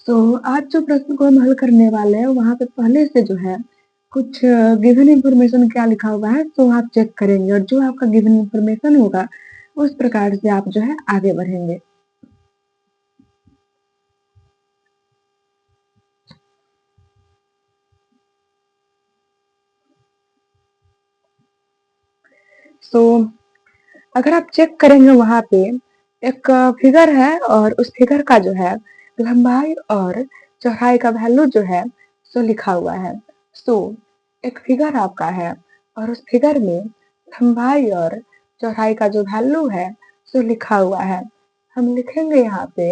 तो आज जो प्रश्न को हम हल करने वाले हैं, वहाँ पे पहले से जो है कुछ गिवन इन्फॉर्मेशन क्या लिखा हुआ है, तो आप चेक करेंगे और जो आपका गिवन इन्फॉर्मेशन होगा, उस प्रकार से आप जो है आगे बढ़ेंगे। तो अगर आप चेक करेंगे वहाँ पे एक फिगर है और उस फिगर का जो है लंबाई और चौड़ाई का वैल्यू जो है सो लिखा हुआ है। सो एक फिगर आपका है और उस फिगर में लंबाई और चौड़ाई का जो वैल्यू है सो लिखा हुआ है। हम लिखेंगे यहाँ पे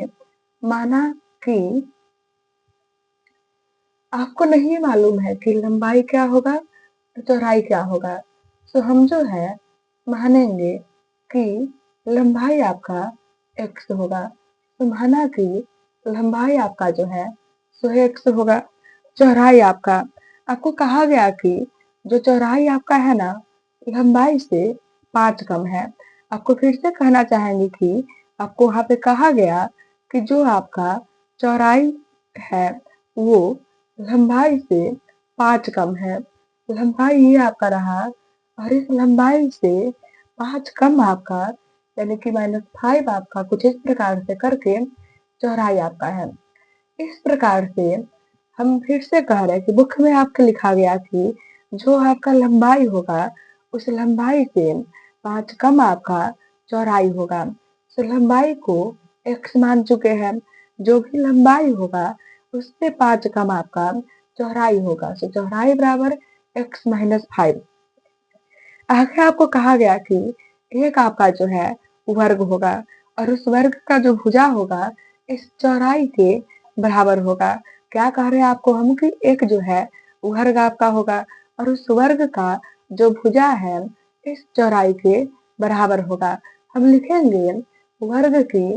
माना कि आपको नहीं मालूम है कि लंबाई क्या होगा चौड़ाई क्या होगा। तो हम जो है मानेंगे कि लंबाई आपका x होगा। तो माना कि लंबाई आपका जो है सो x होगा। चौड़ाई आपका आपको कहा गया कि जो चौड़ाई आपका है ना लंबाई से 5 कम है। आपको फिर से कहना चाहेंगे कि आपको वहाँ पे कहा गया कि जो आपका चौड़ाई है वो लंबाई से 5 कम है। लंबाई ये आपका रहा और इस लंबाई से 5 कम आपका यानी कि -5 आपका कुछ इस प्रकार से करके चौड़ाई आपका है। इस प्रकार से हम फिर से कह रहे हैं कि बुक में आपके लिखा गया कि जो आपका लंबाई होगा उस लंबाई से 5 कम आपका चौड़ाई होगा। तो लंबाई को x मान चुके हैं। जो भी लंबाई होगा उससे 5 कम आपका चौड़ाई होगा। तो चौड़ाई बराबर x माइनस 5। आगे आपको कहा गया कि एक आपका जो है वर्ग होगा और उस वर्ग का जो भुजा होगा इस चौड़ाई के बराबर होगा। क्या कह रहे हैं आपको हम कि एक जो है वर्ग आपका होगा और उस वर्ग का जो भुजा है इस चौड़ाई के बराबर होगा। हम लिखेंगे वर्ग की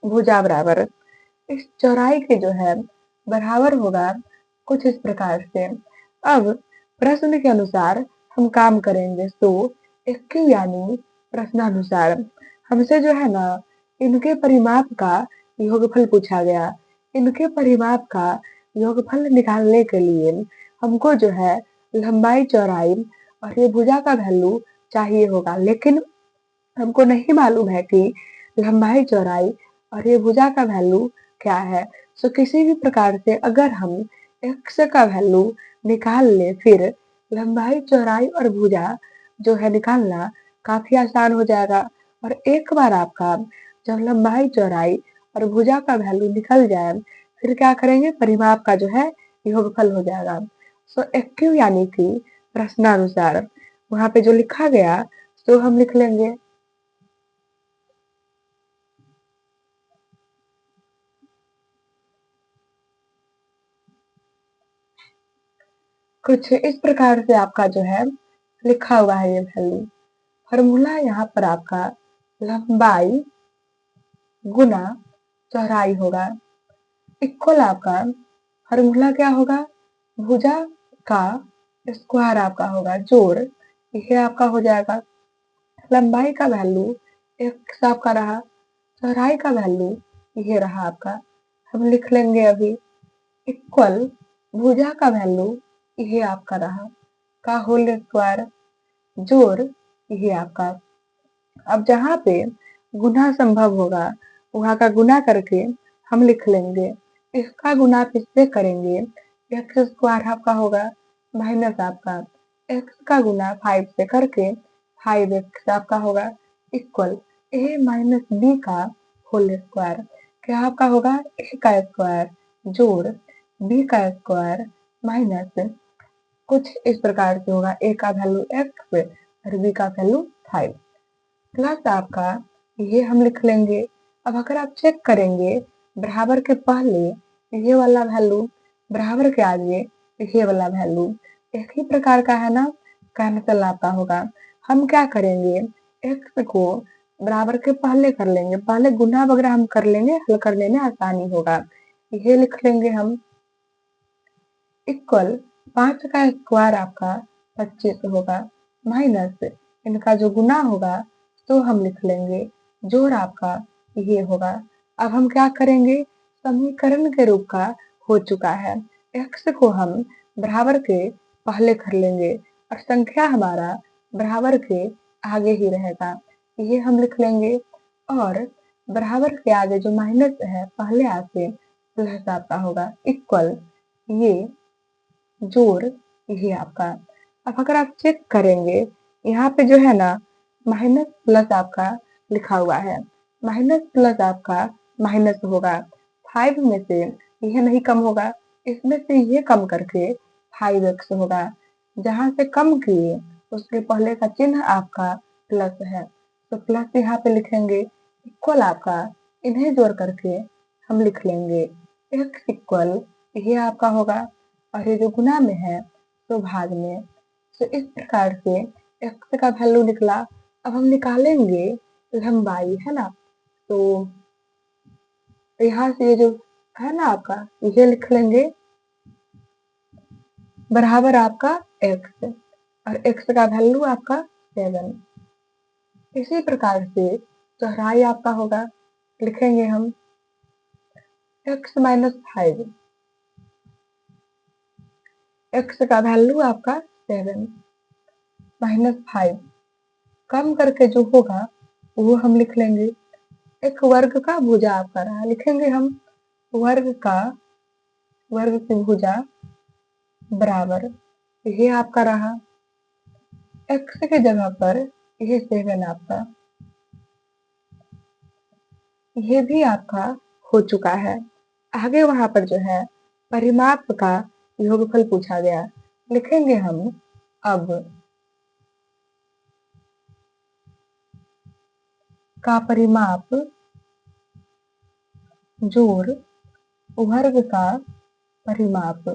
भुजा बराबर इस चौड़ाई के जो है बराबर होगा कुछ इस प्रकार से। अब प्रश्न के अनुसार हम काम करेंगे। तो क्यू यानी प्रश्नानुसार हमसे जो है ना इनके परिमाप का योगफल पूछा गया। इनके परिमाप का योगफल निकालने के लिए हमको जो है लंबाई चौड़ाई और ये भुजा का वैल्यू चाहिए होगा, लेकिन हमको नहीं मालूम है कि लंबाई चौड़ाई और ये भुजा का वैल्यू क्या है। सो किसी भी प्रकार से अगर हम x का वैल्यू निकाल ले फिर लंबाई चौड़ाई और भुजा जो है निकालना काफी आसान हो जाएगा। और एक बार आपका जब लंबाई चौड़ाई और भुजा का वैल्यू निकल जाए फिर क्या करेंगे परिमाप का जो है योगफल हो जाएगा। सो क्यू यानी कि प्रश्नानुसार वहां पे जो लिखा गया तो हम लिख लेंगे। कुछ इस प्रकार से आपका जो है लिखा हुआ है ये वैल्यू। फॉर्मूला यहाँ पर आपका लंबाई गुना चौड़ाई होगा इक्वल आपका फॉर्मूला क्या होगा भुजा का स्क्वायर आपका होगा जोड़ ये आपका हो जाएगा। लंबाई का वैल्यू x आपका रहा, चौड़ाई का वैल्यू ये रहा आपका। हम लिख लेंगे अभी इक्वल भुजा का वैल्यू ये आपका रहा का होल स्क्वायर जोड़ ये आपका। अब जहाँ पे गुना संभव होगा वहाँ का गुना करके हम लिख लेंगे। इसका गुना आप इससे करेंगे एक्स स्क्वायर आपका होगा माइनस आपका एक्स का गुना 5 से करके 5x आपका होगा इक्वल a माइनस बी का होल स्क्वायर। क्या आपका होगा a का स्क्वायर जोड़ b का स्क्वायर माइनस कुछ इस प्रकार से होगा a का वैल्यू x और b का वैल्यू 5 प्लस आपका ये हम लिख लेंगे। अब अगर आप चेक करेंगे बराबर के पहले ये वाला वैल्यू बराबर के आगे ये वाला वैल्यू एक ही प्रकार का है ना कैंसिल आपका होगा। हम क्या करेंगे x को बराबर के पहले कर लेंगे, पहले गुना वगैरह हम कर लेंगे, हल करने में आसानी होगा। ये लिख लेंगे हम इक्वल 5 का स्क्वायर आपका 25 होगा माइनस इनका जो गुना होगा तो हम लिख लेंगे जोड़ आपका ये होगा। अब हम क्या करेंगे, समीकरण के रूप का हो चुका है। x को हम बराबर के पहले कर लेंगे और संख्या हमारा बराबर के आगे ही रहेगा, ये हम लिख लेंगे। और बराबर के आगे जो माइनस है पहले आके प्लस आपका होगा, इक्वल ये जोड़ ये आपका। अब अगर आप चेक करेंगे यहाँ पे जो है ना माइनस प्लस आपका लिखा हुआ है, माइनस प्लस आपका माइनस होगा, 5 में से यह नहीं कम होगा, इसमें से ये कम करके 5x होगा। जहां से कम किए उसके पहले का चिन्ह आपका प्लस है, तो प्लस यहाँ पे लिखेंगे, इक्वल आपका इन्हें जोड़ करके हम लिख लेंगे x इक्वल ये आपका होगा, और ये जो गुना में है तो भाग में। तो इस प्रकार से x का वैल्यू निकला। अब हम निकालेंगे लंबाई, है ना, तो यहाँ से ये जो है ना आपका ये लिख लेंगे बराबर आपका x, और x का वैल्यू आपका 7। इसी प्रकार से चौड़ाई आपका होगा, लिखेंगे हम x माइनस 5, x का वैल्यू आपका 7 माइनस 5, कम करके जो होगा वो हम लिख लेंगे। एक वर्ग का भुजा आपका रहा, लिखेंगे हम वर्ग की भुजा बराबर ये आपका रहा, x के जगह पर ये 7 आपका, ये भी आपका हो चुका है। आगे वहां पर जो है परिमाप का योगफल पूछा गया, लिखेंगे हम अब का परिमाप जोड़ वर्ग का परिमाप।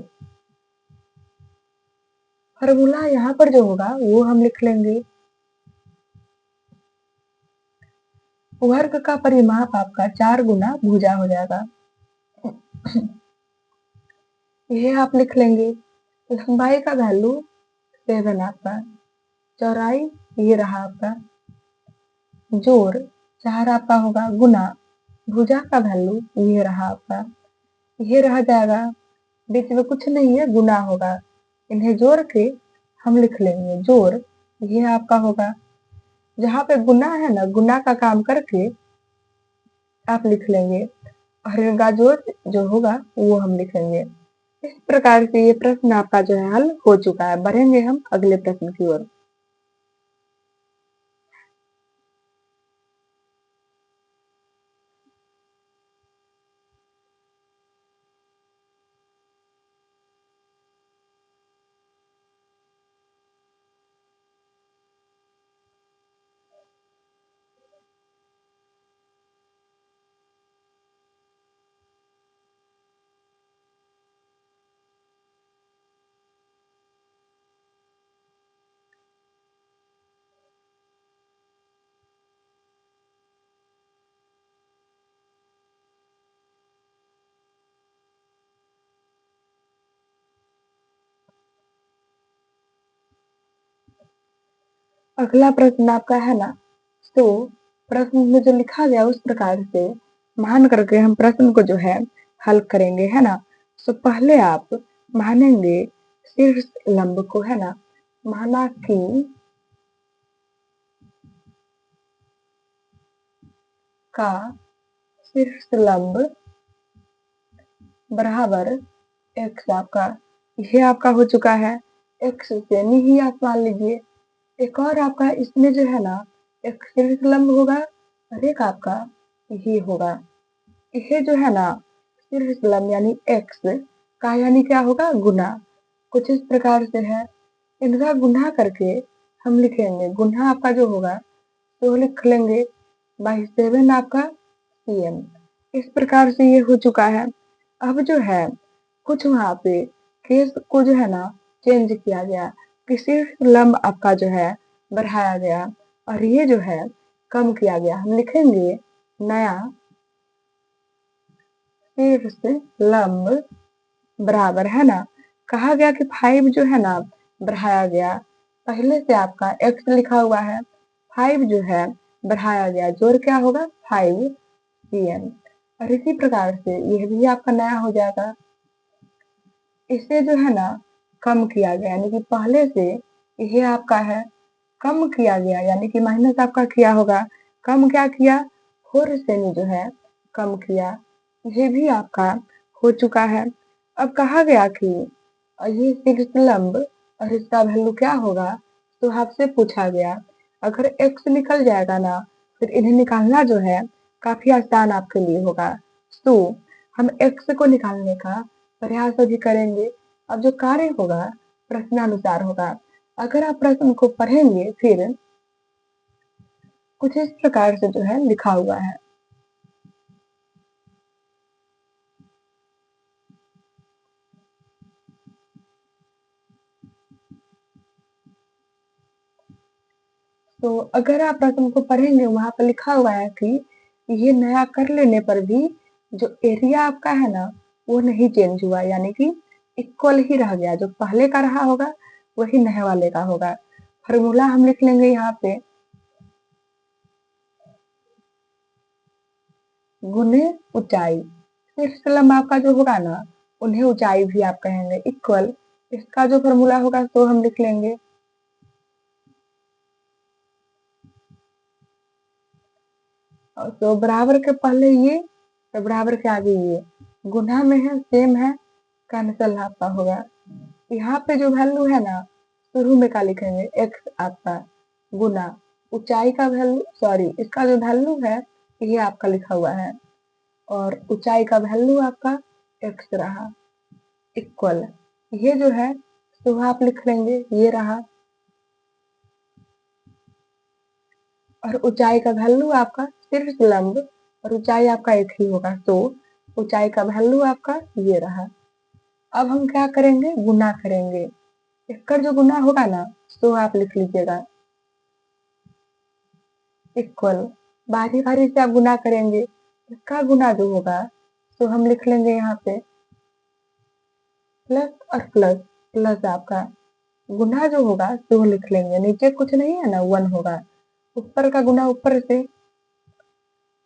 फॉर्मूला यहाँ पर जो होगा वो हम लिख लेंगे, वर्ग का परिमाप आपका 4 गुना भुजा हो जाएगा, ये आप लिख लेंगे। लंबाई का वैल्यू 7 आपका, चौड़ाई ये रहा आपका, जोड़ 4 आपका होगा, गुना भुजा का वैल्यू ये रहा आपका, ये रह जाएगा, बीच में कुछ नहीं है, गुना होगा, इन्हें जोड़ के हम लिख लेंगे जोड़ ये आपका होगा। जहाँ पे गुना है ना, गुना का काम करके आप लिख लेंगे, और इनका जोड़ जो होगा वो हम लिखेंगे। इस प्रकार से ये प्रश्न आपका जो है हल हो चुका है। बढ़ेंगे हम अगले प्रश्न की ओर। अगला प्रश्न आपका है ना, तो प्रश्न में जो लिखा गया उस प्रकार से मान करके हम प्रश्न को जो है हल करेंगे, है ना। तो पहले आप मानेंगे शीर्ष लंब को, है ना, माना कि का शीर्ष लंब बराबर x आपका, ये आपका हो चुका है। x सेमी ही आप मान लीजिए। एक और आपका इसमें जो है ना एक शीर्ष लंब होगा और एक आपका ये होगा, ये जो है ना शीर्ष लंब यानी x का यानी क्या होगा गुना, कुछ इस प्रकार से है। इनका गुना करके हम लिखेंगे, गुना आपका जो होगा तो लिख लेंगे बाई 7 आपका cm। इस प्रकार से ये हो चुका है। अब जो है कुछ वहां पे केस को जो है ना चेंज किया गया कि शीर्ष लंब आपका जो है बढ़ाया गया और ये जो है कम किया गया। हम लिखेंगे नया शीर्ष लंब बराबर, है ना, कहा गया कि 5 जो है ना बढ़ाया गया, पहले से आपका x लिखा हुआ है, 5 जो है बढ़ाया गया, जोड़ क्या होगा 5 cn। और इसी प्रकार से यह भी आपका नया हो जाएगा। इसे जो है ना कम किया गया, यानी कि पहले से यह आपका है कम किया गया, यानी कि माइनस आपका किया होगा, कम क्या किया, 4 सेमी जो है कम किया, ये भी आपका हो चुका है। अब कहा गया कि ये 6 लंब और इसका वैल्यू क्या होगा, तो आपसे पूछा गया। अगर x निकल जाएगा ना, फिर इन्हें निकालना जो है काफी आसान आपके लिए होगा। तो हम x को निकालने का प्रयास अभी करेंगे। अब जो कार्य होगा प्रश्नानुसार होगा। अगर आप प्रश्न को पढ़ेंगे फिर कुछ इस प्रकार से जो है लिखा हुआ है। तो अगर आप प्रश्न को पढ़ेंगे वहां पर लिखा हुआ है कि ये नया कर लेने पर भी जो एरिया आपका है ना वो नहीं चेंज हुआ, यानी कि इक्वल ही रह गया। जो पहले का रहा होगा वही नए वाले का होगा। फॉर्मूला हम लिख लेंगे यहाँ पे, गुने ऊंचाई। शीर्ष लंब आपका जो होगा ना उन्हें ऊंचाई भी आप कहेंगे, इक्वल। इसका जो फॉर्मूला होगा तो हम लिख लेंगे, तो बराबर के पहले ये तो बराबर के आगे ये, गुना में है सेम है, कैंसल आपका होगा। यहाँ पे जो वैल्यू है ना शुरू में क्या लिखेंगे, एक्स आपका गुना ऊंचाई का वैल्यू, सॉरी इसका जो वैल्यू है ये आपका लिखा हुआ है और ऊंचाई का वैल्यू आपका एक्स रहा, इक्वल। ये जो है तो आप लिख लेंगे ये रहा, और ऊंचाई का वैल्यू आपका सिर्फ लंब और ऊंचाई आपका एक ही होगा, तो ऊंचाई का वैल्यू आपका ये रहा। अब हम क्या करेंगे, गुना करेंगे। इसका जो गुना होगा ना तो आप लिख लीजिएगा इक्वल। बारी बारी से आप गुना करेंगे, इसका गुना जो होगा तो हम लिख लेंगे यहाँ पे प्लस और प्लस, प्लस आपका गुना जो होगा तो लिख लेंगे, नीचे कुछ नहीं है ना 1 होगा, ऊपर का गुना ऊपर से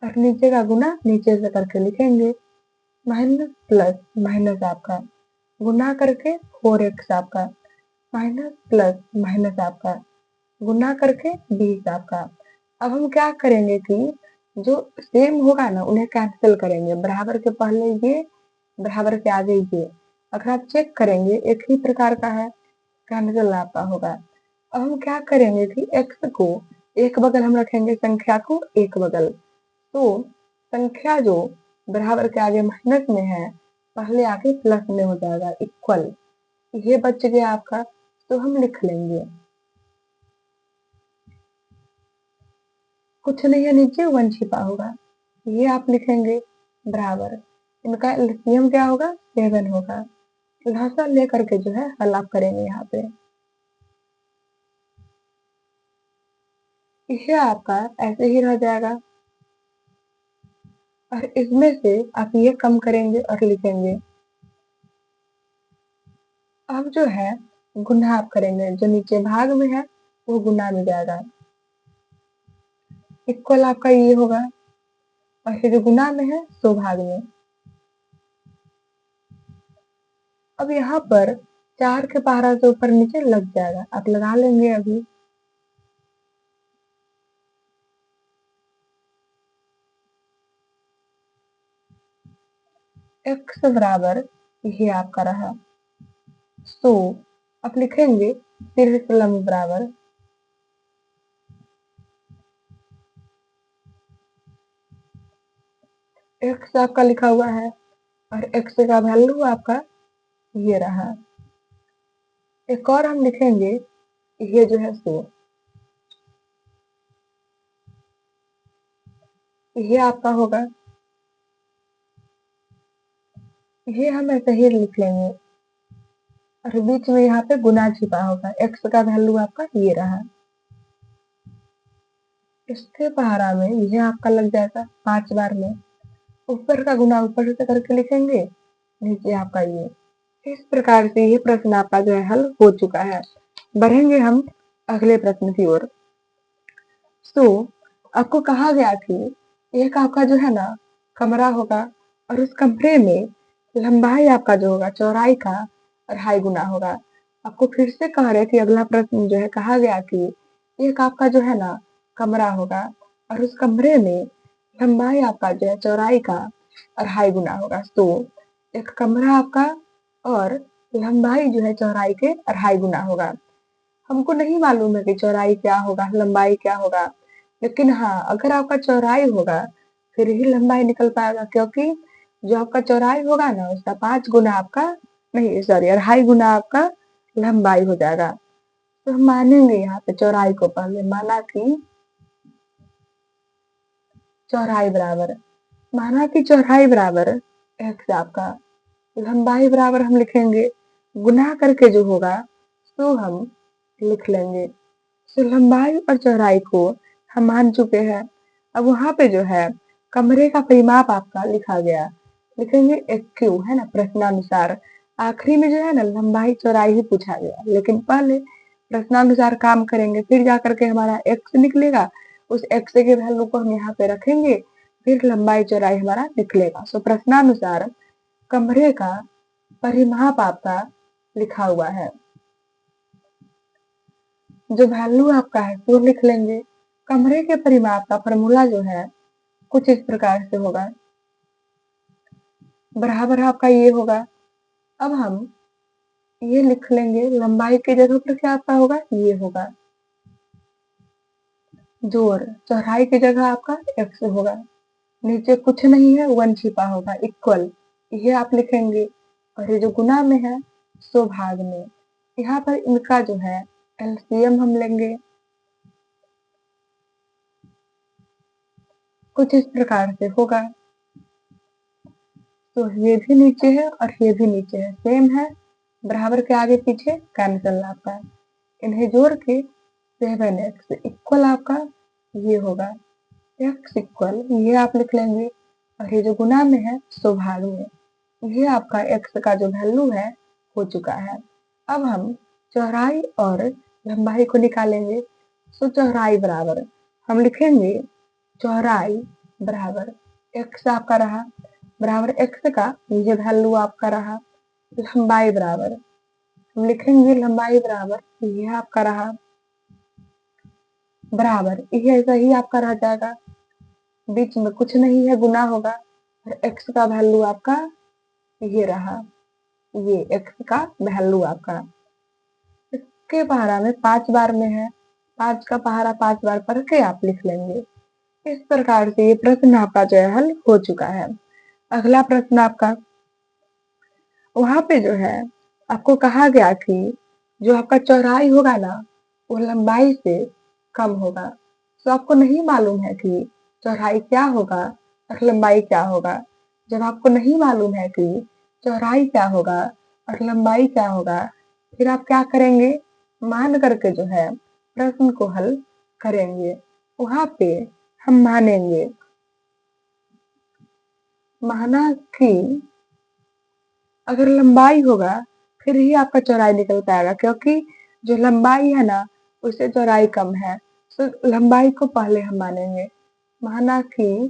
और नीचे का गुना नीचे से करके लिखेंगे, माइनस प्लस माइनस आपका गुना करके 4x आपका, माइनस प्लस माइनस आपका गुना करके 20 आपका। अब हम क्या करेंगे कि जो सेम होगा ना उन्हें कैंसिल करेंगे, बराबर के पहले ये बराबर के आगे ये। अगर आप चेक करेंगे एक ही प्रकार का है, कैंसिल आपका होगा। अब हम क्या करेंगे कि x को एक बगल हम रखेंगे, संख्या को एक बगल, तो संख्या जो बराबर के आगे माइनस में है पहले आके प्लस में हो जाएगा, इक्वल। ये बच गया आपका, तो हम लिख लेंगे कुछ नहीं है नीचे 1 छिपा होगा, ये आप लिखेंगे बराबर, इनका एलसीएम क्या होगा 7 होगा। लहसा लेकर के जो है हल आप करेंगे यहाँ पे, ये आपका ऐसे ही रह जाएगा। और इसमें से आप ये कम करेंगे और लिखेंगे। अब जो है गुना आप करेंगे, जो नीचे भाग में है वो गुना में जाएगा, इक्वल आपका ये होगा, और फिर जो गुना में है सो भाग में। अब यहाँ पर 4 के पहाड़ा से ऊपर नीचे लग जाएगा, आप लगा लेंगे अभी। x बराबर ये आपका रहा, तो आप लिखेंगे सिर्फ लंब बराबर x आपका लिखा हुआ है और x का वैल्यू आपका ये रहा। एक और हम लिखेंगे, ये जो है सो, ये आपका होगा, ये हम ऐसे ही लिख लेंगे और बीच में यहाँ पे गुना छिपा होगा, x का वैल्यू आपका ये रहा। इसके पहाड़ा में ये आपका लग जाएगा 5 बार में, ऊपर का गुना ऊपर से करके लिखेंगे, नीचे आपका ये। इस प्रकार से ये प्रश्न आपका जो है हल हो चुका है। बढ़ेंगे हम अगले प्रश्न की ओर। तो आपको कहा गया कि एक आपका जो है ना कमरा होगा और उस कमरे में लंबाई आपका जो होगा चौड़ाई का 2.5 गुना होगा। आपको फिर से कह रहे कि अगला प्रश्न जो है कहा गया कि एक आपका जो है ना कमरा होगा और उस कमरे में लंबाई आपका जो है चौड़ाई का 2.5 गुना होगा। तो एक कमरा आपका और लंबाई जो है चौड़ाई के 2.5 गुना होगा। हमको नहीं मालूम है कि चौड़ाई क्या होगा, लंबाई क्या होगा, लेकिन हाँ अगर आपका चौड़ाई होगा फिर ही लंबाई निकल पाएगा, क्योंकि जो आपका चौड़ाई होगा ना उसका 5 गुना आपका नहीं सॉरी 2.5 गुना आपका लंबाई हो जाएगा। तो हम मानेंगे यहाँ पे चौड़ाई को, पहले माना कि चौड़ाई बराबर, माना कि चौड़ाई बराबर x आपका, लंबाई बराबर हम लिखेंगे गुना करके जो होगा तो हम लिख लेंगे। तो लंबाई और चौड़ाई को हम मान चुके हैं। अब वहां पे जो है कमरे का परिमाप आपका लिखा गया, लिखेंगे एक क्यू है ना प्रश्नानुसार। आखिरी में जो है ना लंबाई चौड़ाई ही पूछा गया, लेकिन पहले प्रश्नानुसार काम करेंगे फिर जा करके हमारा एक्स निकलेगा। उस एक्स के वैल्यू को हम यहाँ पे रखेंगे, फिर लंबाई चौड़ाई हमारा निकलेगा। सो प्रश्नानुसार कमरे का परिमाप आपका लिखा हुआ है, जो वैल्यू आपका है वो लिख लेंगे। कमरे के परिमाप का फॉर्मूला जो है कुछ इस प्रकार से होगा, बराबर आपका ये होगा। अब हम ये लिख लेंगे, लंबाई की जगह पर क्या आपका होगा ये होगा, जोड़ चौड़ाई की जगह आपका एक्स होगा, नीचे कुछ नहीं है 1 छिपा होगा, इक्वल ये आप लिखेंगे। और ये जो गुना में है सो भाग में, यहाँ पर इनका जो है एलसीएम हम लेंगे। कुछ इस प्रकार से होगा। तो ये भी नीचे है और ये भी नीचे है, सेम है, बराबर के आगे पीछे कैंसिल आपका है। इन्हें जोड़ के 7x इक्वल आपका ये होगा, x इक्वल ये आप लिख लेंगे। और ये जो गुना में है सो भाग में, ये आपका x का जो वैल्यू है हो चुका है। अब हम चौड़ाई और लंबाई को निकालेंगे। तो चौड़ाई बराबर हम लिखेंगे चौड़ाई बराबर x आपका रहा, बराबर x का ये वैल्यू आपका रहा। लंबाई बराबर हम लिखेंगे लंबाई बराबर ये आपका रहा, बराबर ये ऐसा ही आपका रह जाएगा, बीच में कुछ नहीं है गुना होगा। और x का वैल्यू आपका ये रहा, ये x का वैल्यू आपका इसके पहाड़ा में 5 बार में है, 5 का पहाड़ा 5 बार पढ़ के आप लिख लेंगे। इस प्रकार से ये प्रश्न आपका जो है हल हो चुका है। अगला प्रश्न आपका, वहां पे जो है आपको कहा गया कि जो आपका चौड़ाई होगा ना वो लंबाई से कम होगा। तो आपको नहीं मालूम है कि चौड़ाई क्या होगा और लंबाई क्या होगा। जब आपको नहीं मालूम है कि चौड़ाई क्या होगा और लंबाई क्या होगा, फिर आप क्या करेंगे, मान करके जो है प्रश्न को हल करेंगे। वहां पे हम मानेंगे, माना कि अगर लंबाई होगा फिर ही आपका चौड़ाई निकल पाएगा, क्योंकि जो लंबाई है ना उससे चौड़ाई कम है। तो लंबाई को पहले हम मानेंगे, माना कि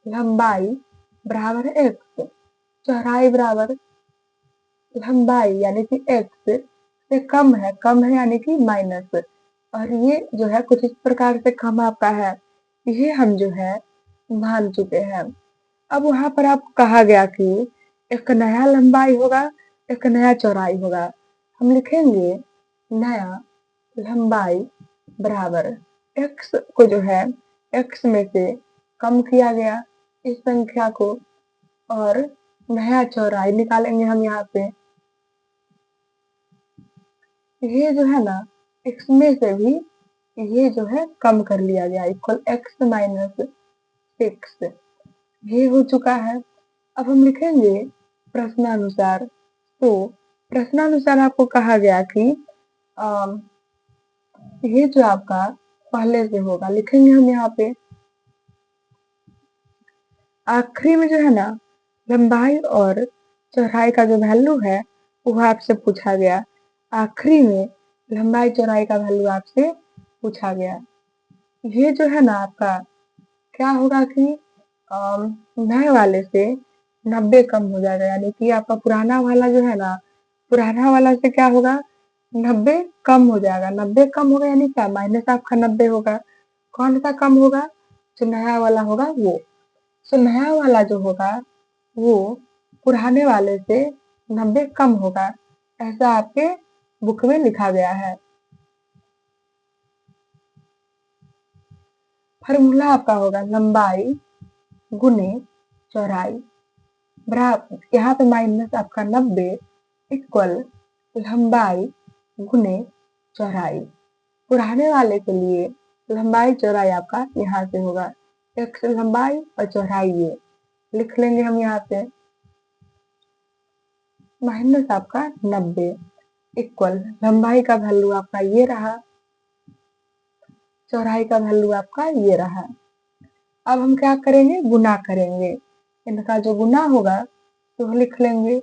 लंबाई बराबर एक्स, चौड़ाई बराबर लंबाई यानी कि एक्स से कम है यानी कि माइनस। और ये जो है कुछ इस प्रकार से कम आपका है, ये हम जो है मान चुके हैं। अब वहां पर आप कहा गया कि एक नया लंबाई होगा एक नया चौड़ाई होगा। हम लिखेंगे नया लंबाई बराबर x को जो है x में से कम किया गया इस संख्या को, और नया चौड़ाई निकालेंगे हम यहाँ पे। ये जो है ना इसमें से भी ये जो है कम कर लिया गया, इक्वल x माइनस 6 ये हो चुका है। अब हम लिखेंगे प्रश्नानुसार। तो प्रश्नानुसार आपको कहा गया कि ये जो आपका पहले से होगा, लिखेंगे हम यहाँ पे आखिरी में जो है ना लंबाई और चौड़ाई का जो वैल्यू है वो आपसे पूछा गया। आखिरी में लंबाई चौड़ाई का वैल्यू आपसे पूछा गया। ये जो है ना आपका क्या होगा कि नए वाले से 90 कम हो जाएगा, यानी कि आपका पुराना वाला जो है ना, पुराना वाला से क्या होगा, 90 कम हो जाएगा। 90 कम होगा यानी क्या, माइनस आपका 90 होगा। कौन सा कम होगा, जो नया वाला होगा वो। तो नया वाला जो होगा वो पुराने वाले से 90 कम होगा, ऐसा आपके बुक में लिखा गया है। फॉर्मूला आपका होगा लंबाई गुने चौड़ाई बराबर, यहाँ पे माइनस आपका 90 इक्वल लंबाई गुने चौड़ाई। पुराने वाले के लिए लंबाई चौड़ाई आपका यहाँ से होगा, x लंबाई और चौड़ाई ये लिख लेंगे हम यहाँ पे, माइनस आपका 90 इक्वल लंबाई का वैल्यू आपका ये रहा, चौड़ाई का वैल्यू आपका ये रहा। अब हम क्या करेंगे, गुना करेंगे। इनका जो गुना होगा तो लिख लेंगे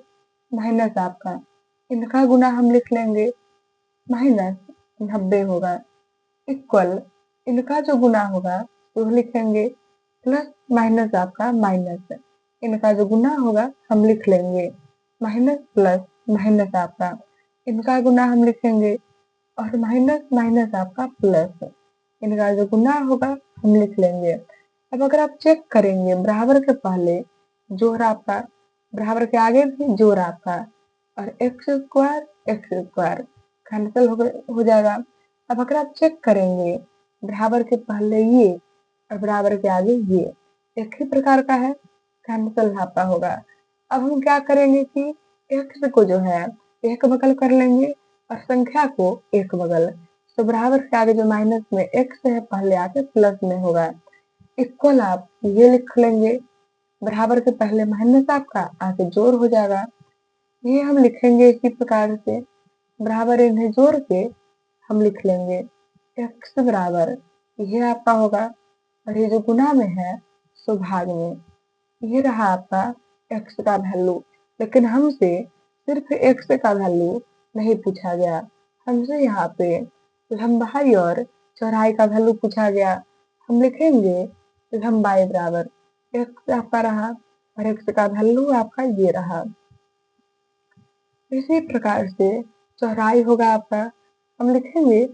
माइनस आपका, इनका गुना हम लिख लेंगे माइनस 90 होगा इक्वल, इनका जो गुना होगा तो लिखेंगे प्लस माइनस आपका माइनस, इनका जो गुना होगा हम लिख लेंगे माइनस प्लस माइनस आपका, इनका गुना हम लिखेंगे और माइनस माइनस आपका प्लस, इनका जो गुना होगा हम लिख लेंगे। अब अगर आप चेक करेंगे बराबर के पहले जोड़ आपका, बराबर के आगे भी जोड़ आपका, और एक्स स्क्वायर कैंसिल हो जाएगा। अब अगर आप चेक करेंगे बराबर के पहले ये और बराबर के आगे ये एक ही प्रकार का है, कैंसिल आपका होगा। अब हम क्या करेंगे कि एक्स को जो है एक बगल कर लेंगे और संख्या को एक बगल, तो बराबर के आगे जो माइनस में एक्स है पहले आके प्लस में होगा इक्वल, आप ये लिख लेंगे बराबर के पहले माइनस आपका आगे जोड़ हो जाएगा। ये हम लिखेंगे इसी प्रकार से, बराबर इन्हें जोड़ के हम लिख लेंगे एक्स बराबर ये आपका होगा, और ये जो गुना में है सो भाग में, ये रहा आपका एक्स का वैल्यू। लेकिन हमसे सिर्फ एक्स का वैल्यू नहीं पूछा गया, हमसे यहाँ पे लंबाई और चौड़ाई का वैल्यू पूछा गया। हम लिखेंगे लंबाई बराबर एक्स आपका रहा और एक्स का वैल्यू आपका ये रहा। इसी प्रकार से चौड़ाई होगा आपका, हम लिखेंगे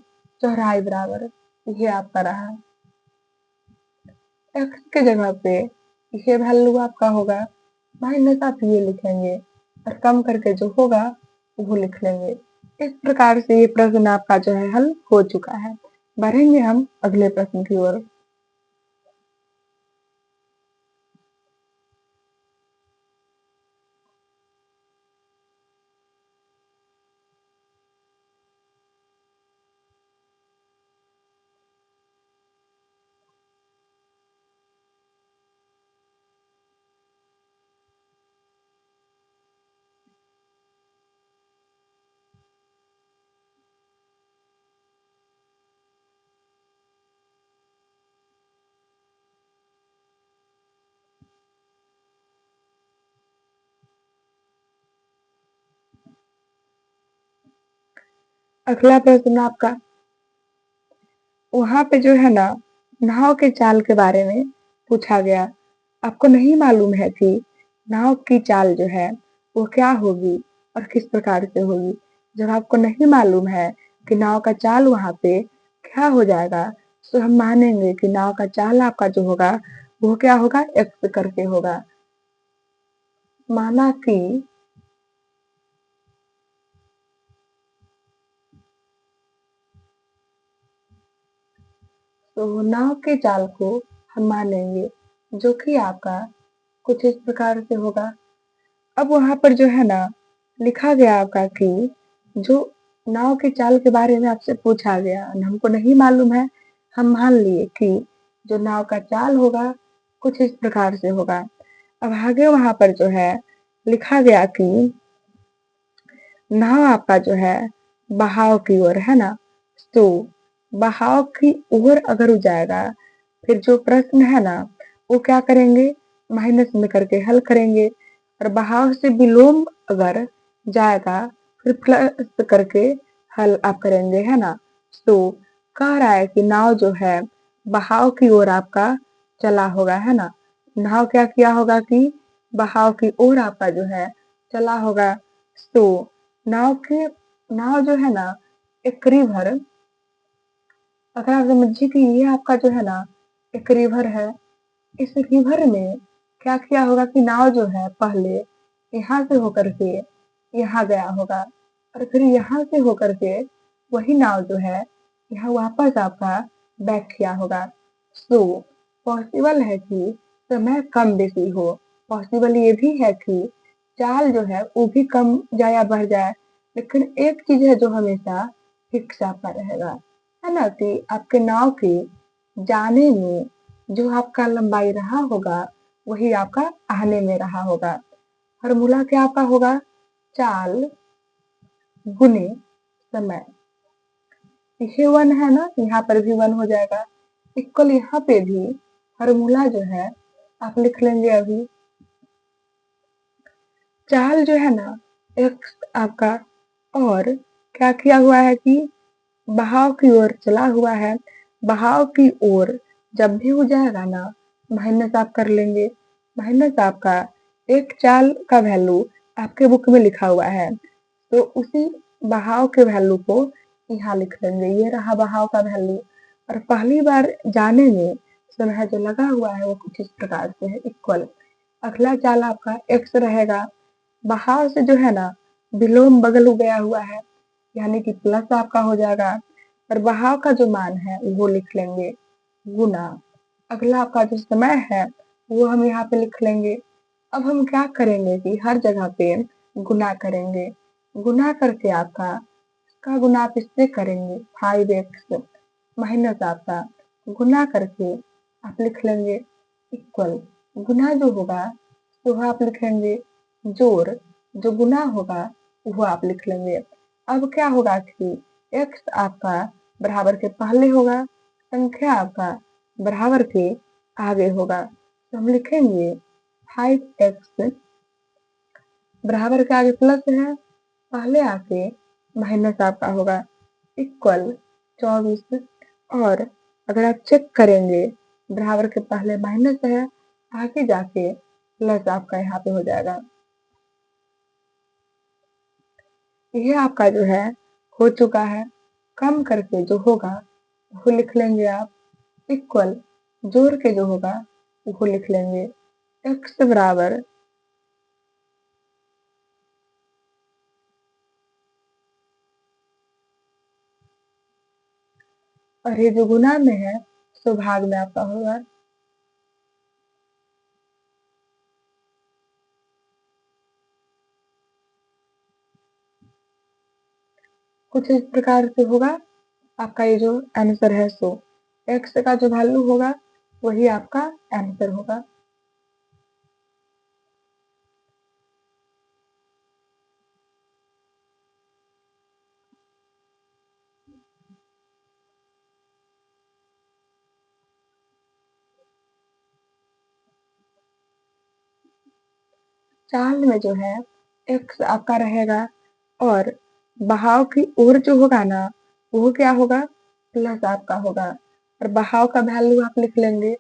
चौड़ाई बराबर ये आपका रहा, एक्स के जगह पे ये वैल्यू आपका होगा, माइनस आप ये लिखेंगे और कम करके जो होगा वो लिख लेंगे। इस प्रकार से ये प्रश्न आपका जो है हल हो चुका है। बढ़ेंगे हम अगले प्रश्न की ओर। अगला प्रश्न आपका, वहां पे जो है ना नाव के चाल के बारे में पूछा गया। आपको नहीं मालूम है कि नाव की चाल जो है वो क्या होगी और किस प्रकार से होगी। जब आपको नहीं मालूम है कि नाव का चाल वहां पे क्या हो जाएगा, तो हम मानेंगे कि नाव का चाल आपका जो होगा वो क्या होगा, एक्स करके होगा। माना कि तो नाव के चाल को हम मानेंगे जो कि आपका कुछ इस प्रकार से होगा। अब वहां पर जो है ना लिखा गया आपका कि जो नाव की चाल के बारे में आपसे पूछा गया, हमको नहीं मालूम है, हम मान लिए कि जो नाव का चाल होगा कुछ इस प्रकार से होगा। अब आगे वहां पर जो है लिखा गया कि नाव आपका जो है बहाव की ओर है ना, तो बहाव की ओर अगर हो जाएगा, फिर जो प्रश्न है ना वो क्या करेंगे, माइनस में करके हल करेंगे, और बहाव से विलोम अगर जाएगा फिर प्लस करके हल आप करेंगे, है ना। तो कह रहा है कि नाव जो है बहाव की ओर आपका चला होगा, है ना। नाव क्या किया होगा कि बहाव की ओर आपका जो है चला होगा। तो नाव जो है ना एक रिवर, अगर आप समझिए कि ये आपका जो है ना एक रिवर है। इस रिवर में क्या किया होगा कि नाव जो है पहले यहाँ से होकर के यहाँ गया होगा, और फिर यहाँ से होकर के वही नाव जो है यहाँ वापस आपका बैक किया होगा। सो पॉसिबल है कि समय कम बेसी हो। पॉसिबल ये भी है कि चाल जो है वो भी कम जाए या बढ़ जाए, लेकिन एक चीज है जो हमेशा फिक्स आपका रहेगा, है ना, कि आपके नाव के जाने में जो आपका लंबाई रहा होगा वही आपका आने में रहा होगा। फॉर्मूला क्या आपका होगा? चाल गुने समय। ये वन है ना, यहाँ पर भी वन हो जाएगा। इक्वल यहाँ पे भी फॉर्मूला जो है आप लिख लेंगे अभी। चाल जो है ना एक्स आपका, और क्या किया हुआ है कि बहाव की ओर चला हुआ है। बहाव की ओर जब भी हो जाएगा ना माइनस आप कर लेंगे। माइनस आपका एक चाल का वैल्यू आपके बुक में लिखा हुआ है, तो उसी बहाव के वैल्यू को यहाँ लिख लेंगे। ये रहा बहाव का वैल्यू, और पहली बार जाने में समय जो लगा हुआ है वो कुछ इस प्रकार से है, इक्वल। अगला चाल आपका एक्स रहेगा। बहाव से जो है ना विलोम बगल गया हुआ है, यानी कि प्लस आपका हो जाएगा, और बहाव का जो मान है वो लिख लेंगे गुना। अगला आपका जो समय है वो हम यहाँ पे लिख लेंगे। अब हम क्या करेंगे कि हर जगह पे गुना करेंगे। गुना करके आपका इसका गुना आप इससे करेंगे 5x माइनस आपका गुना करके आप लिख लेंगे इक्वल। गुना जो होगा तो वह आप लिखेंगे जोड़, जो गुना होगा वो आप लिख लेंगे। अब क्या होगा कि x आपका बराबर के पहले होगा, संख्या आपका बराबर के आगे होगा, तो हम लिखेंगे 5x बराबर के आगे प्लस है, पहले आके माइनस आपका होगा इक्वल 24। और अगर आप चेक करेंगे बराबर के पहले माइनस है, आगे जाके प्लस आपका यहाँ पे हो जाएगा। ये आपका जो है हो चुका है। कम करके जो होगा वो लिख लेंगे आप इक्वल, जोड़ के जो होगा वो लिख लेंगे x बराबर और ये जो गुना में है तो भाग में आपका होगा। कुछ इस प्रकार से होगा आपका ये जो आंसर है। सो x का जो वैल्यू होगा वही आपका आंसर होगा। चाल में जो है x आपका रहेगा, और बहाव की ओर जो होगा ना वो क्या होगा? प्लस आपका होगा, और बहाव का वैल्यू आप लिख लेंगे।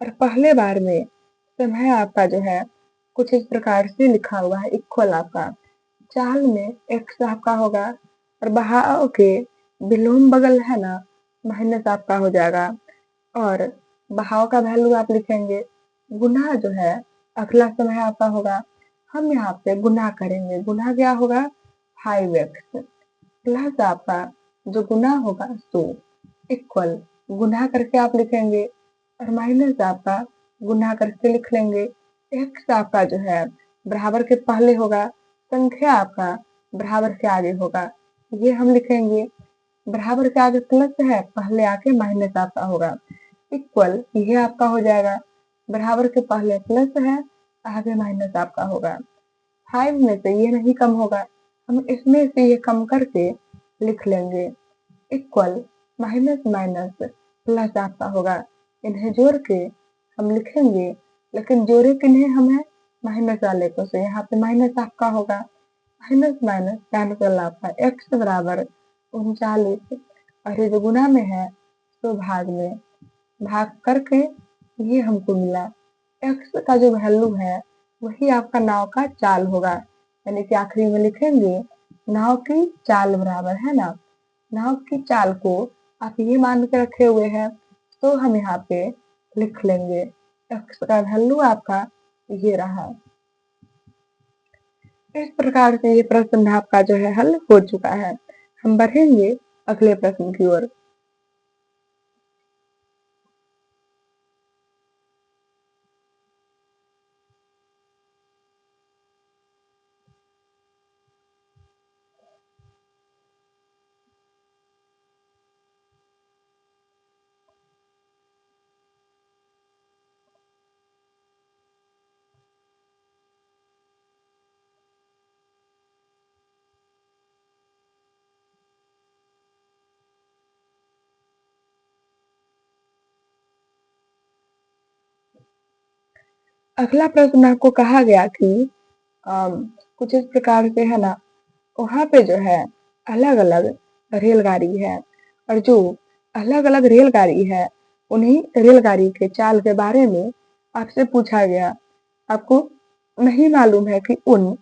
और पहले बार में समय आपका जो है कुछ इस प्रकार से लिखा हुआ है इक्वल आपका। चाल में x आपका होगा, और बहाव के विलोम बगल है ना माइनस आपका हो जाएगा, और बहाव का वैल्यू आप लिखेंगे। गुना जो है अगला समय आपका होगा, हम यहाँ पे गुना करेंगे। गुना क्या होगा? 5x प्लस आपका जो गुना होगा सो इक्वल, गुना करके आप लिखेंगे, और माइनस आपका गुना करके लिख लेंगे। x आपका जो है बराबर के पहले होगा, संख्या आपका बराबर के आगे होगा, ये हम लिखेंगे। बराबर के आगे प्लस है, पहले आके माइनस आपका होगा इक्वल, ये आपका हो जाएगा। बराबर के पहले प्लस है, आगे माइनस आपका होगा। 5 में से ये नहीं कम होगा, हम इसमें से ये कम करके लिख लेंगे इक्वल, माइनस माइनस प्लस आपका होगा। इन्हें जोड़ के हम लिखेंगे, लेकिन जोड़े किन्हें हमें? माइनस वाले को, से यहाँ पे माइनस आपका होगा। माइनस माइनस कैंसिल आपका x बराबर 39, और ये जो गुना में है तो भाग में, भाग करके ये हमको मिला। एक्स का जो वैल्यू है वही आपका नाव का चाल होगा, यानी कि आखिरी में लिखेंगे नाव की चाल बराबर, है ना। नाव की चाल को आप ये मान के रखे हुए हैं, तो हम यहाँ पे लिख लेंगे एक्स का वैल्यू आपका ये रहा। इस प्रकार से ये प्रश्न आपका जो है हल हो चुका है। हम बढ़ेंगे अगले प्रश्न की ओर। अगला प्रश्न आपको कहा गया कि कुछ इस प्रकार से, है ना, वहां पे जो है अलग अलग रेलगाड़ी है, और जो अलग अलग रेलगाड़ी है उन्हीं रेलगाड़ी के चाल के बारे में आपसे पूछा गया। आपको नहीं मालूम है कि उन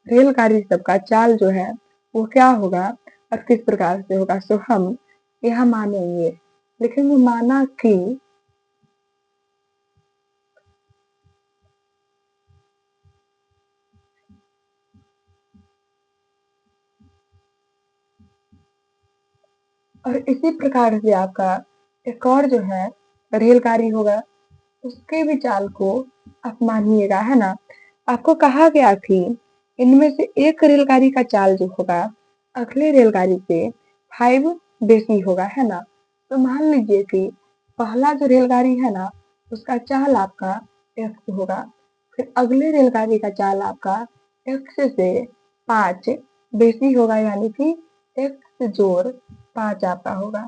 रेलगाड़ी सबका चाल जो है वो क्या होगा और किस प्रकार से होगा, सो हम यहाँ मानेंगे, लिखेंगे माना कि, और इसी प्रकार से आपका एक और जो है रेलगाड़ी होगा, उसके भी चाल को आप मानिएगा, है ना। आपको कहा गया कि इनमें से एक रेलगाड़ी का चाल जो होगा अगले रेलगाड़ी से 5 बेसी होगा, है ना। तो मान लीजिए कि पहला जो रेलगाड़ी है ना उसका चाल आपका एक्स होगा, फिर अगले रेलगाड़ी का चाल आपका एक्स से 5 बेसी होगा, यानी कि एक्स जोड़ 5 आपका होगा,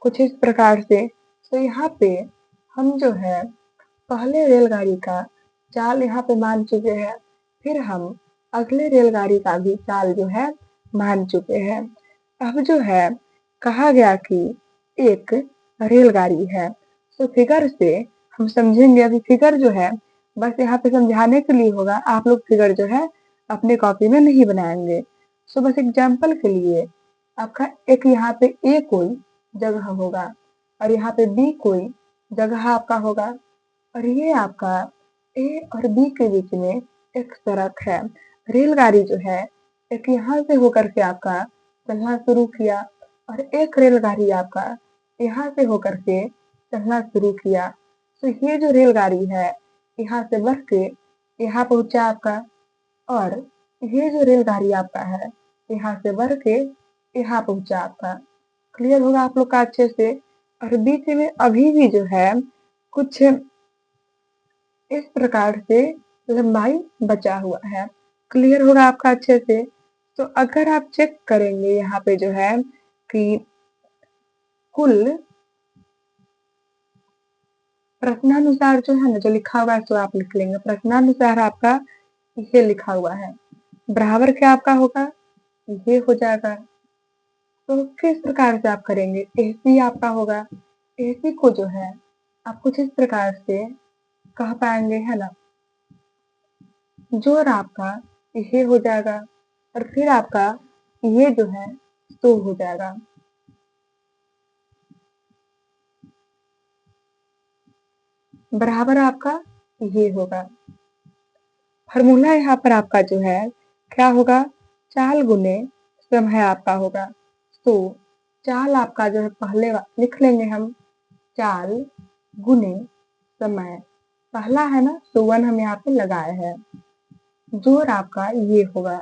कुछ इस प्रकार से। तो यहाँ पे हम जो है पहले रेलगाड़ी का चाल यहाँ पे मान चुके हैं, फिर हम अगले रेलगाड़ी का भी चाल जो है मान चुके हैं। अब जो है कहा गया कि एक रेलगाड़ी है, तो फिगर से हम समझेंगे। अभी फिगर जो है बस यहाँ पे समझाने के लिए होगा, आप लोग फिगर जो है अपने कॉपी में नहीं बनाएंगे। सो बस एग्जाम्पल के लिए आपका एक यहाँ पे ए कोई जगह होगा, और यहाँ पे बी कोई जगह आपका होगा, और ये आपका ए और बी के बीच में एक सड़क है। रेलगाड़ी जो है एक यहाँ से होकर के आपका चलना शुरू किया, और एक रेलगाड़ी आपका यहाँ से होकर के चलना शुरू किया। तो ये जो रेलगाड़ी है यहाँ से बढ़ के यहाँ पहुंचा आपका, और ये जो रेलगाड़ी आपका है यहाँ से बढ़ के यहाँ पहुंचा आपका। क्लियर होगा आप लोग का अच्छे से। और बीच में अभी भी जो है कुछ इस प्रकार से लंबाई बचा हुआ है। क्लियर होगा आपका अच्छे से। तो अगर आप चेक करेंगे यहाँ पे जो है कि कुल प्रश्नानुसार जो है ना, जो लिखा हुआ है तो आप लिख लेंगे। प्रश्नानुसार आपका ये लिखा हुआ है, बराबर क्या आपका होगा, ये हो जाएगा। तो किस प्रकार से आप करेंगे, एसी आपका होगा। एसी को जो है आप कुछ इस प्रकार से कह पाएंगे, है ना। जोर आपका ये हो जाएगा, और फिर आपका ये जो है तो हो जाएगा। बराबर आपका ये होगा। फॉर्मूला यहाँ पर आपका जो है क्या होगा, चाल गुने समय आपका होगा। तो चाल आपका जो है पहले लिख लेंगे हम, चाल गुने समय, पहला है ना तो 1 हम यहाँ पे लगाए हैं। जोर आपका ये होगा,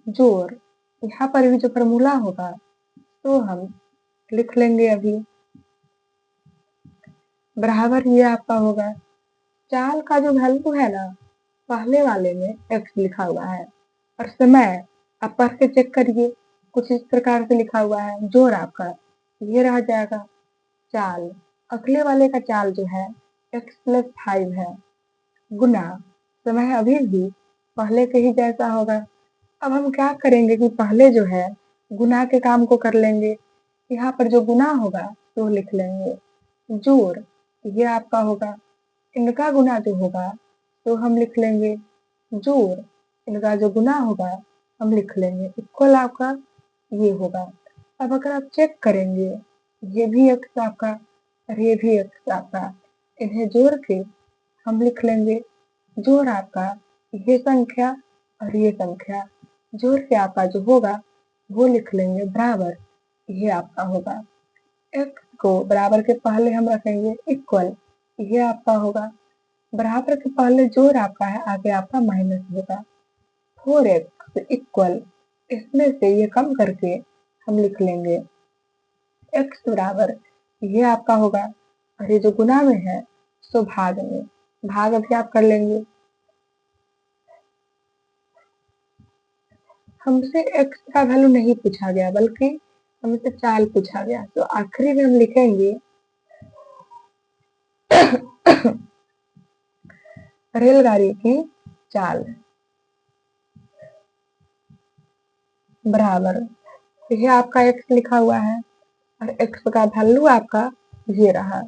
जोर यहाँ पर भी जो फॉर्मूला होगा तो हम लिख लेंगे अभी, बराबर ये आपका होगा। चाल का जो वैल्यू है ना पहले वाले में एक्स लिखा हुआ है, और समय आप पढ़ के चेक करिए कुछ इस प्रकार से लिखा हुआ है। जोड़ आपका ये रह जाएगा, चाल अगले वाले का चाल जो है x+5 है, गुना समय अभी भी पहले के ही जैसा होगा। अब हम क्या करेंगे कि पहले जो है गुना के काम को कर लेंगे। यहाँ पर जो गुना होगा तो लिख लेंगे, जोड़ ये आपका होगा इनका गुना जो होगा तो हम लिख लेंगे जोड़, इनका जो गुना होगा हम लिख लेंगे इक्वल आपका ये होगा। अब अगर आप चेक करेंगे ये भी एक्स आपका और ये भी एक्स आपका, इन्हें जोड़ के हम लिख लेंगे जोड़ आपका ये संख्या और ये संख्या जोड़ के आपका जो होगा वो लिख लेंगे बराबर, ये आपका होगा। एक्स को बराबर के पहले हम रखेंगे इक्वल, ये आपका होगा। बराबर के पहले जोड़ आपका है, आगे आपका माइनस होगा। 4x इक्वल, इसमें से ये कम करके हम लिख लेंगे x बराबर ये आपका होगा और ये जो गुना में है सो भाग में, भाग अभी आप कर लेंगे। हमसे x का वैल्यू नहीं पूछा गया बल्कि हमसे चाल पूछा गया, तो आखिरी में हम लिखेंगे रेलगाड़ी की चाल बराबर, ये आपका x लिखा हुआ है और x का वैल्यू आपका ये रहा।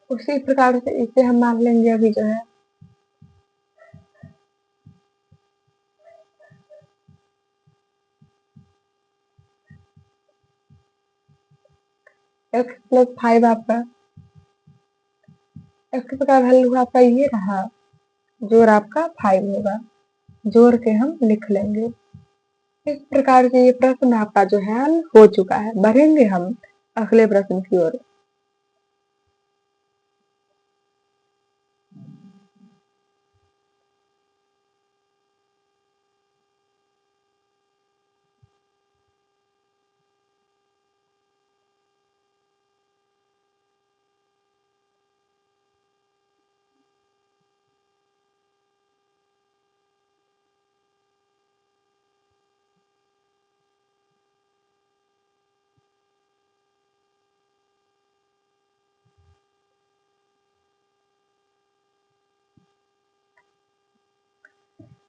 उसी प्रकार से इसे हम मान लेंगे अभी जो है x+5 आपका, x का वैल्यू आपका ये रहा, जोड़ आपका 5 होगा, जोड़ के हम लिख लेंगे। इस प्रकार से ये प्रश्न आपका जो है हल हो चुका है। बढ़ेंगे हम अगले प्रश्न की ओर।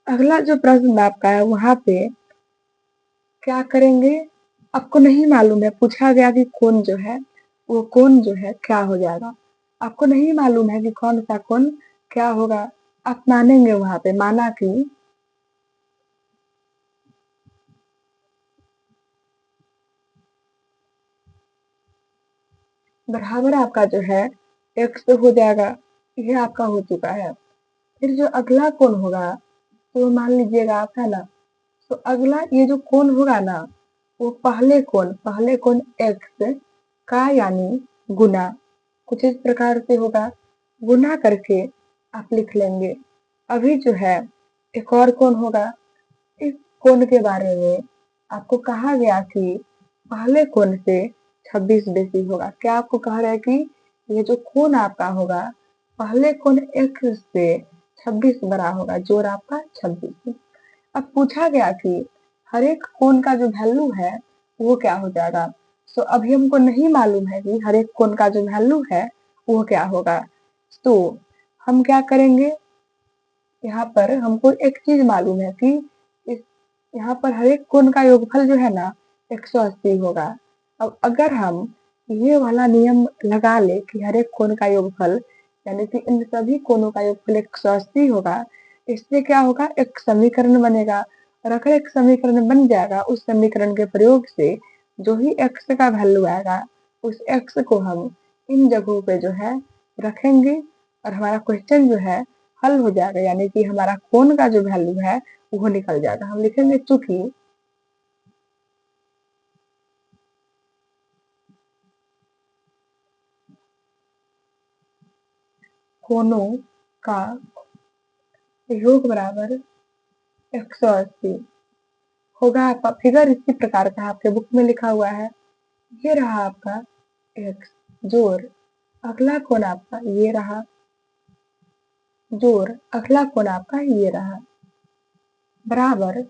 अगला जो प्रश्न आपका है वहां पे क्या करेंगे, आपको नहीं मालूम है, पूछा गया कि कोण जो है वो कोण जो है क्या हो जाएगा, आपको नहीं मालूम है कि कौन सा कोण क्या होगा। आप मानेंगे वहां पे, माना कि बराबर आपका जो है x हो जाएगा, ये आपका हो चुका है। फिर जो अगला कोण होगा तो मान लीजिएगा आप, है ना, तो अगला ये जो कोण होगा ना वो पहले कोण x का यानी गुना, कुछ इस प्रकार से होगा, गुना करके आप लिख लेंगे। अभी जो है एक और कोण होगा, इस कोण के बारे में आपको कहा गया कि पहले कोण से 26 बेसी होगा। क्या आपको कह रहा है कि ये जो कोण आपका होगा पहले कोण x से 26 बड़ा होगा, जोड़ आपका 26। अब पूछा गया कि हर एक कोण का जो वैल्यू है वो क्या हो जाएगा, तो अभी हमको नहीं मालूम है कि हर एक कोण का जो वैल्यू है वो क्या होगा। तो हम क्या करेंगे, यहाँ पर हमको एक चीज मालूम है कि इस यहाँ पर हर एक कोण का योगफल जो है ना 180 होगा। अब अगर हम ये वाला नियम लगा ले कि हर एक कोण का योगफल यानी कि इन सभी कोणों का योगफल 180 होगा, इससे क्या होगा एक समीकरण बनेगा, और अगर एक समीकरण बन जाएगा उस समीकरण के प्रयोग से जो ही x का वैल्यू आएगा उस x को हम इन जगहों पे जो है रखेंगे और हमारा क्वेश्चन जो है हल हो जाएगा, यानी कि हमारा कोण का जो वैल्यू है वो निकल जाएगा। हम लिखेंगे चूंकि कोणों का योग बराबर 180 होगा। आपका फिगर इसी प्रकार का आपके बुक में लिखा हुआ है, ये रहा आपका x जोड़ अगला कोण आपका ये रहा, जोड़ अगला कोण आपका ये रहा, बराबर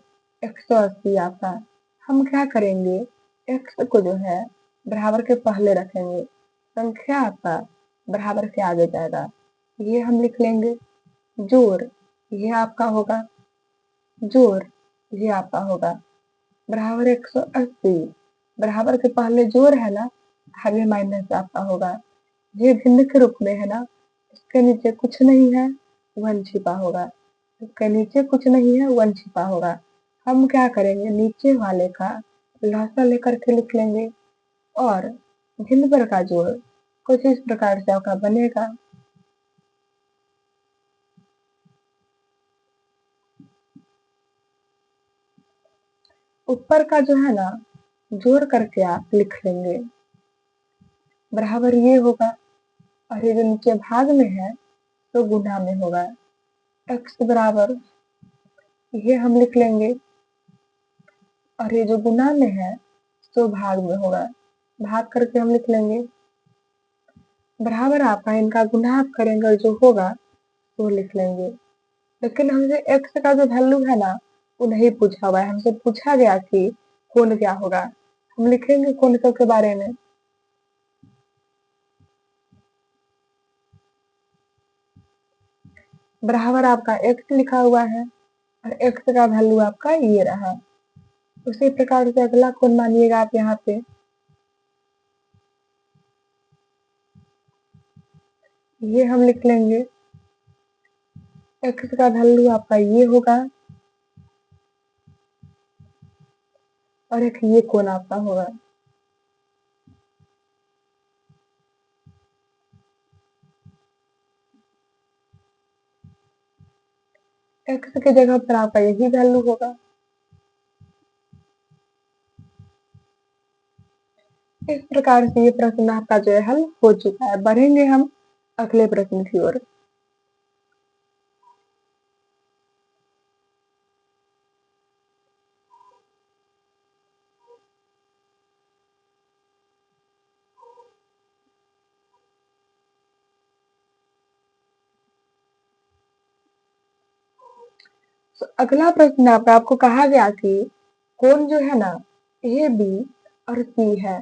180 आपका। हम क्या करेंगे, x को जो है बराबर के पहले रखेंगे, संख्या आपका बराबर के आगे जाएगा, ये हम लिख लेंगे। जोड़ ये आपका होगा, जोड़ ये आपका होगा, बराबर 180, बराबर के पहले जोड़ है ना, आगे माइनस आपका होगा, ये भिन्न के रूप में है ना, इसके नीचे कुछ नहीं है, वन छिपा होगा। इसके नीचे कुछ नहीं है, वन छिपा होगा। हम क्या करेंगे, नीचे वाले का लहसा लेकर के लिख लेंगे और भिन्न पर का जोड़ कुछ इस प्रकार से आपका बनेगा। ऊपर का जो है ना, जोड़ करके आप लिख लेंगे, बराबर ये होगा। और ये जो नीचे भाग में है तो गुना में होगा। x बराबर ये हम लिख लेंगे, और ये जो गुना में है तो भाग में होगा, भाग करके हम लिख लेंगे, बराबर आपका इनका गुना आप करेंगे और जो होगा वो लिख लेंगे। लेकिन हमसे x का जो वैल्यू है ना, वो नहीं पूछा हुआ है। हमसे पूछा गया कि कोण क्या होगा। हम लिखेंगे कोण के बारे में। बराबर आपका x लिखा हुआ है और x का वैल्यू आपका ये रहा। उसी प्रकार से अगला कोण मानिएगा आप यहाँ पे, ये हम लिख लेंगे, x का वैल्यू आपका ये होगा और एक ये कोण आपका होगा। x के जगह पर आपका यही वैल्यू होगा। इस प्रकार से ये प्रश्न आपका जो है हल हो चुका है। बढ़ेंगे हम अगले प्रश्न की ओर। तो अगला प्रश्न आपको कहा गया कि कोण जो है ना, ए बी और सी है।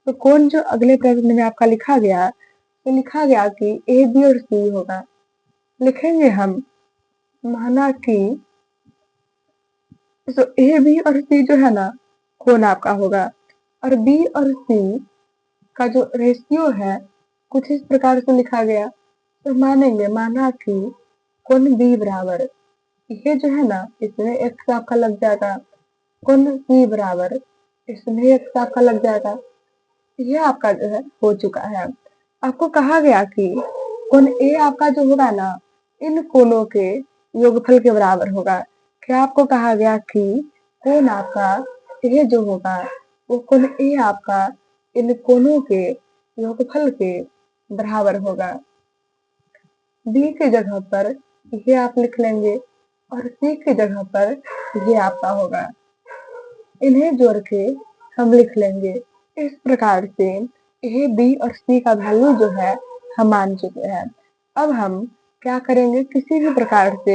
तो कोण जो अगले प्रश्न में आपका लिखा गया, तो लिखा गया कि ए बी और सी होगा। लिखेंगे हम, माना कि तो ए बी और सी जो है ना, कोण आपका होगा, और बी और सी का जो रेशियो है कुछ इस प्रकार से लिखा गया। तो मानेंगे, माना कि कोण बी बराबर, ये जो है ना, इसमें एक्स आपका लग जाएगा, कोण सी बराबर, इसमें एक्स आपका लग जाएगा। ये आपका जो है हो चुका है। आपको कहा गया कि कोण ए आपका जो होगा ना, इन कोणों के योगफल के बराबर होगा। क्या आपको कहा गया कि कोण आपका ए जो होगा, वो कोण ए आपका इन कोणों के योगफल के बराबर होगा। बी की जगह पर ये आप लिख लेंगे और सी की जगह पर ये आपका होगा। इन्हें जोड़ के हम लिख लेंगे। इस प्रकार से ए बी और सी का वैल्यू जो है हम मान चुके हैं। अब हम क्या करेंगे, किसी भी प्रकार से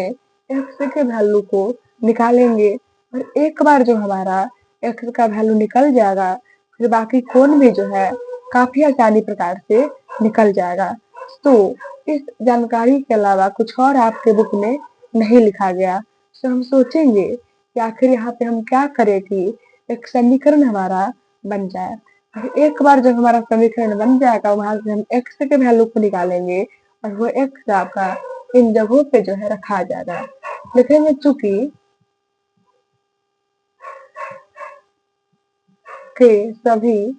एक्स के वैल्यू को निकालेंगे और एक बार जो हमारा एक्स का वैल्यू निकल जाएगा, फिर बाकी कोण भी जो है काफी आसानी प्रकार से निकल जाएगा। तो इस जानकारी के अलावा कुछ और आपके बुक में नहीं लिखा गया। तो हम सोचेंगे कि आखिर यहाँ पे हम क्या करें कि एक समीकरण हमारा बन जाए। और एक बार जब हमारा समीकरण बन जाएगा, वहां से हम एक्स के वैल्यू को निकालेंगे और वो एक्स आपका इन जगहों पे जो है रखा जाएगा। लिखेंगे, चूंकि के सभी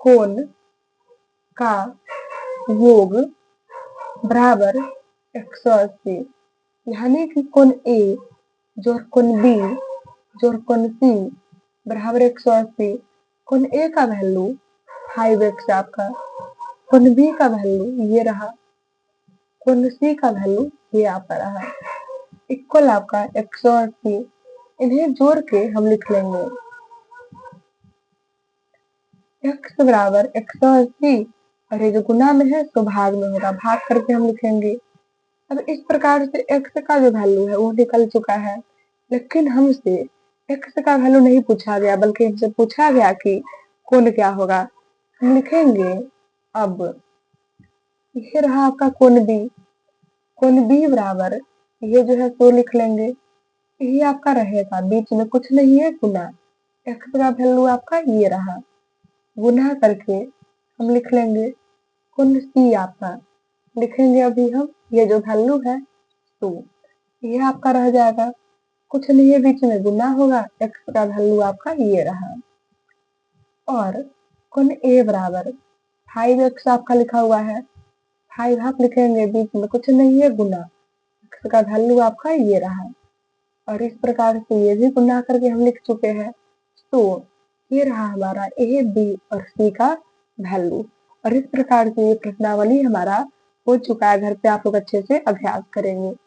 कोण का योग बराबर 180, यानी कि कोण ए जोड़ कोण बी जोड़ कोण सी बराबर 180। कोण ए का वैल्यू 5x आपका, कोण बी का वैल्यू ये रहा, कोण सी का वैल्यू ये आपका रहा, इक्वल आपका 180। इन्हें जोड़ के हम लिख लेंगे, x बराबर 180 और ये जो गुना में है तो भाग में होगा, भाग करके हम लिखेंगे। अब इस प्रकार से x का जो वैल्यू है वो निकल चुका है। लेकिन हमसे x का वैल्यू नहीं पूछा गया, बल्कि हमसे पूछा गया कि कोण क्या होगा। हम लिखेंगे, अब ये रहा आपका कोण b, कोण b बराबर ये जो है तो लिख लेंगे, ये आपका रहेगा, बीच में कुछ नहीं है, गुना x का वैल्यू आपका ये रहा, गुना करके हम लिख लेंगे कुन सी आपका लिखेंगे अभी हम, ये जो वैल्यू है टू, ये आपका रह जाएगा, कुछ नहीं है बीच में गुना होगा, x का वैल्यू आपका ये रहा। और कुन a बराबर 5x आपका लिखा हुआ है, 5 आप लिखेंगे बीच में कुछ नहीं है गुना, x का वैल्यू आपका ये रहा। और इस प्रकार से ये भी गुना करके हम लिख चुके हैं। तो ये रहा हमारा ए, बी और सी का वैल्यू। और इस प्रकार से ये प्रश्नावली हमारा हो चुका है। घर पे आप लोग अच्छे से अभ्यास करेंगे।